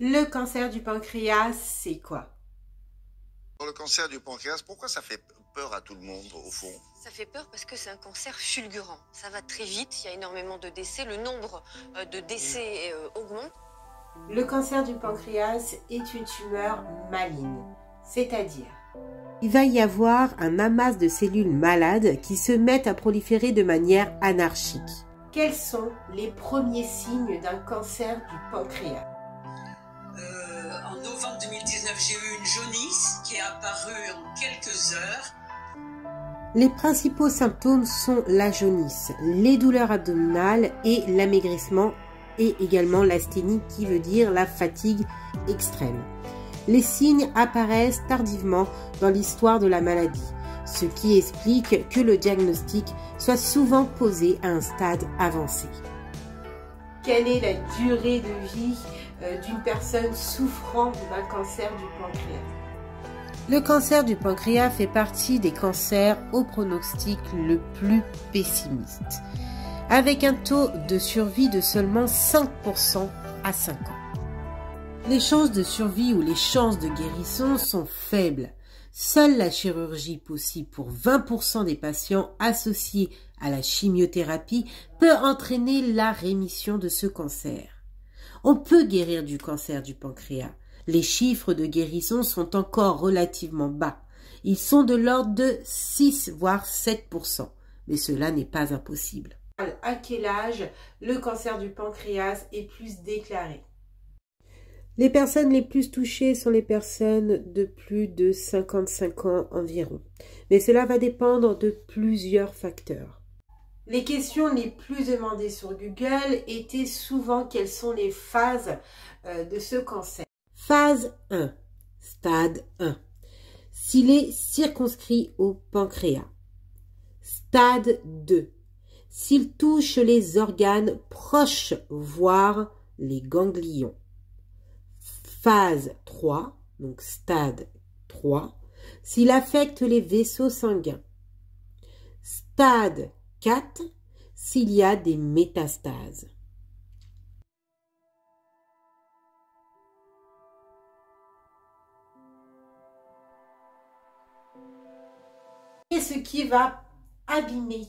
Le cancer du pancréas, c'est quoi? Pour le cancer du pancréas, pourquoi ça fait peur à tout le monde, au fond? Ça fait peur parce que c'est un cancer fulgurant. Ça va très vite, il y a énormément de décès. Le nombre de décès augmente. Le cancer du pancréas est une tumeur maligne, c'est-à-dire il va y avoir un amas de cellules malades qui se mettent à proliférer de manière anarchique. Quels sont les premiers signes d'un cancer du pancréas? En novembre 2019, j'ai eu une jaunisse qui est apparue en quelques heures. Les principaux symptômes sont la jaunisse, les douleurs abdominales et l'amaigrissement et également l'asthénie qui veut dire la fatigue extrême. Les signes apparaissent tardivement dans l'histoire de la maladie, ce qui explique que le diagnostic soit souvent posé à un stade avancé. Quelle est la durée de vie d'une personne souffrant d'un cancer du pancréas? Le cancer du pancréas fait partie des cancers au pronostic le plus pessimiste, avec un taux de survie de seulement 5% à 5 ans. Les chances de survie ou les chances de guérison sont faibles. Seule la chirurgie possible pour 20% des patients associés à la chimiothérapie peut entraîner la rémission de ce cancer. On peut guérir du cancer du pancréas. Les chiffres de guérison sont encore relativement bas. Ils sont de l'ordre de 6 voire 7%, mais cela n'est pas impossible. À quel âge le cancer du pancréas est plus déclaré? Les personnes les plus touchées sont les personnes de plus de 55 ans environ, mais cela va dépendre de plusieurs facteurs. Les questions les plus demandées sur Google étaient souvent quelles sont les phases de ce cancer. Phase 1, stade 1, s'il est circonscrit au pancréas. Stade 2, s'il touche les organes proches, voire les ganglions. Phase 3, donc stade 3, s'il affecte les vaisseaux sanguins. Stade 4, s'il y a des métastases. Qu'est-ce qui va abîmer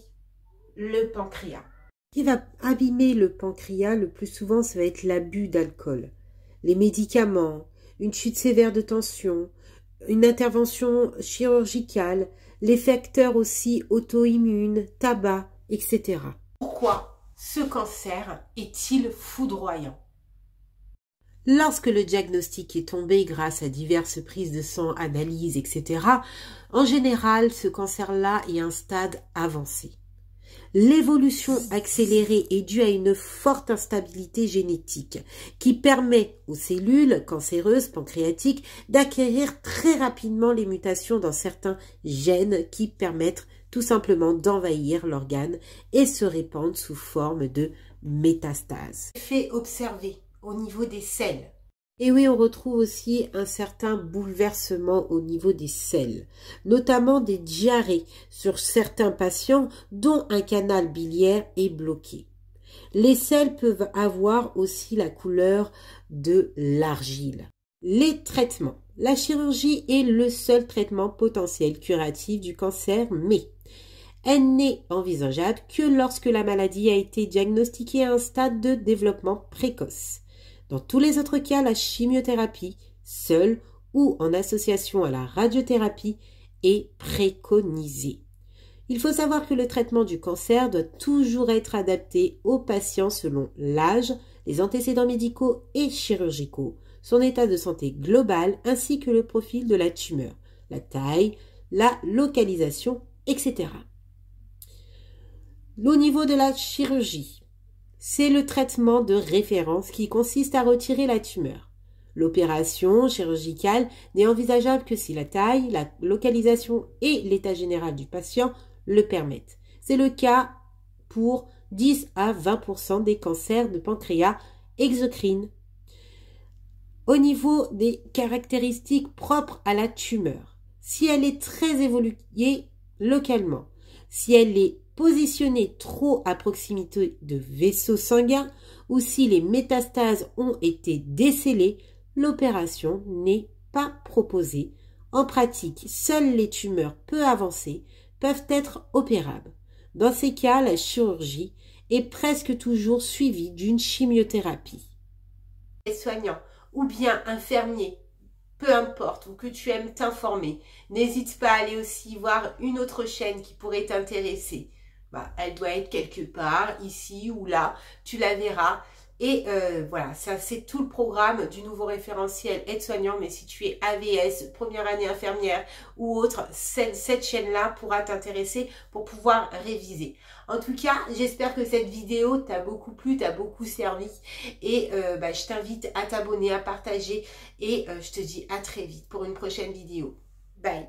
le pancréas? Ce qui va abîmer le pancréas le plus souvent, ça va être l'abus d'alcool. Les médicaments, une chute sévère de tension, une intervention chirurgicale, les facteurs aussi auto-immunes, tabac, etc. Pourquoi ce cancer est-il foudroyant? Lorsque le diagnostic est tombé grâce à diverses prises de sang, analyses, etc., en général, ce cancer-là est à un stade avancé. L'évolution accélérée est due à une forte instabilité génétique qui permet aux cellules cancéreuses pancréatiques d'acquérir très rapidement les mutations dans certains gènes qui permettent tout simplement d'envahir l'organe et se répandre sous forme de métastases. Fait observé au niveau des selles. Et oui, on retrouve aussi un certain bouleversement au niveau des selles, notamment des diarrhées sur certains patients dont un canal biliaire est bloqué. Les selles peuvent avoir aussi la couleur de l'argile. Les traitements. La chirurgie est le seul traitement potentiel curatif du cancer, mais elle n'est envisageable que lorsque la maladie a été diagnostiquée à un stade de développement précoce. Dans tous les autres cas, la chimiothérapie, seule ou en association à la radiothérapie, est préconisée. Il faut savoir que le traitement du cancer doit toujours être adapté aux patients selon l'âge, les antécédents médicaux et chirurgicaux, son état de santé global ainsi que le profil de la tumeur, la taille, la localisation, etc. Au niveau de la chirurgie, c'est le traitement de référence qui consiste à retirer la tumeur. L'opération chirurgicale n'est envisageable que si la taille, la localisation et l'état général du patient le permettent. C'est le cas pour 10 à 20% des cancers de pancréas exocrines. Au niveau des caractéristiques propres à la tumeur, si elle est très évoluée localement, si elle est positionnée trop à proximité de vaisseaux sanguins ou si les métastases ont été décelées, l'opération n'est pas proposée. En pratique, seules les tumeurs peu avancées peuvent être opérables. Dans ces cas, la chirurgie est presque toujours suivie d'une chimiothérapie. Les soignants ou bien infirmiers, peu importe, ou que tu aimes t'informer, n'hésite pas à aller aussi voir une autre chaîne qui pourrait t'intéresser. Elle doit être quelque part, ici ou là, tu la verras. Et voilà, ça c'est tout le programme du nouveau référentiel aide-soignant. Mais si tu es AVS, première année infirmière ou autre, cette chaîne-là pourra t'intéresser pour pouvoir réviser. En tout cas, j'espère que cette vidéo t'a beaucoup plu, t'a beaucoup servi. Et je t'invite à t'abonner, à partager. Et je te dis à très vite pour une prochaine vidéo. Bye!